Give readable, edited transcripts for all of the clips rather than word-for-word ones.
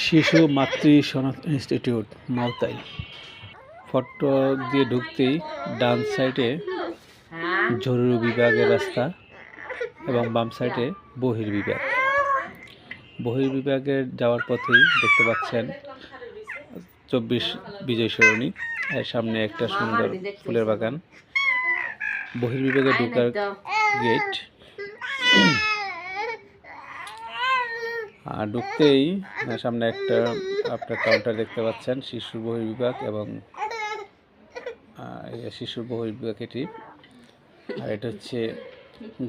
শিশু মাতৃ সনদ ইনস্টিটিউট মালতাই। ফটো দিয়ে ঢুকতেই ডান সাইডে জরুরি বিভাগের রাস্তা এবং বাম সাইডে বহির্বিভাগ। বহির্বিভাগের যাওয়ার পথেই দেখতে পাচ্ছেন 24 বিজয় সরণি, এর সামনে একটা সুন্দর ফুলের বাগান। বহির্বিভাগে ঢোকার গেট। আর ঢুকতেই সামনে একটা আপনার কাউন্টার দেখতে পাচ্ছেন, শিশুর বহির্বিভাগ এবং শিশুর বহির্বিভাগ এটি। আর এটা হচ্ছে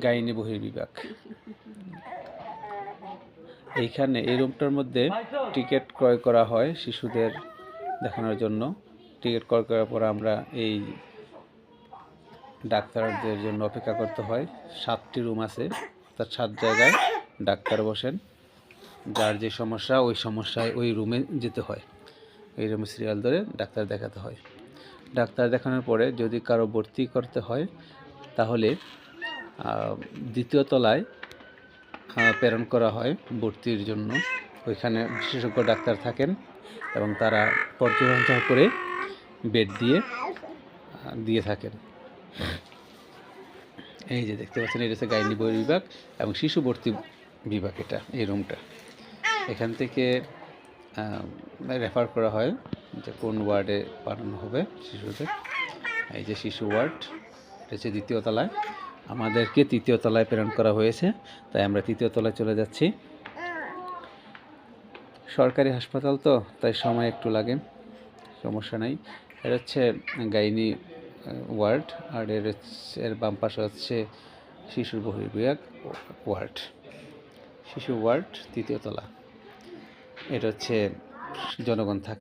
গাইনি বহির্বিভাগ। এইখানে এই রুমটার মধ্যে টিকিট ক্রয় করা হয় শিশুদের দেখানোর জন্য। টিকিট ক্রয় করার পর আমরা এই ডাক্তারদের জন্য অপেক্ষা করতে হয়। 7টি রুম আছে, অর্থাৎ 7 জায়গায় ডাক্তার বসেন। যার যে সমস্যা ওই সমস্যায় ওই রুমে যেতে হয়, এই রুমে সিরিয়াল ধরে ডাক্তার দেখাতে হয়। ডাক্তার দেখানোর পরে যদি কারো ভর্তি করতে হয় তাহলে 2য় তলায় প্রেরণ করা হয় ভর্তির জন্য। ওইখানে বিশেষজ্ঞ ডাক্তার থাকেন এবং তারা পর্যবেক্ষণ করে বেড দিয়ে থাকেন। এই যে দেখতে পাচ্ছেন, এটা হচ্ছে গাইনি বহির্বিভাগ এবং শিশু ভর্তি বিভাগ। এটা এই রুমটা, এখান থেকে রেফার করা হয় যে কোন ওয়ার্ডে পাঠানো হবে শিশুদের। এই যে শিশু ওয়ার্ড, এটা হচ্ছে 2য় তলায়। আমাদেরকে 3য় তলায় প্রেরণ করা হয়েছে, তাই আমরা 3য় তলায় চলে যাচ্ছি। সরকারি হাসপাতাল তো, তাই সময় একটু লাগে, সমস্যা নাই। এটা হচ্ছে গাইনি ওয়ার্ড, আর এর বাম পাশে হচ্ছে শিশুর বহির্বিভাগ ওয়ার্ড। শিশু ওয়ার্ড 3য় তলা। এটা হচ্ছে জনগণ থাকে।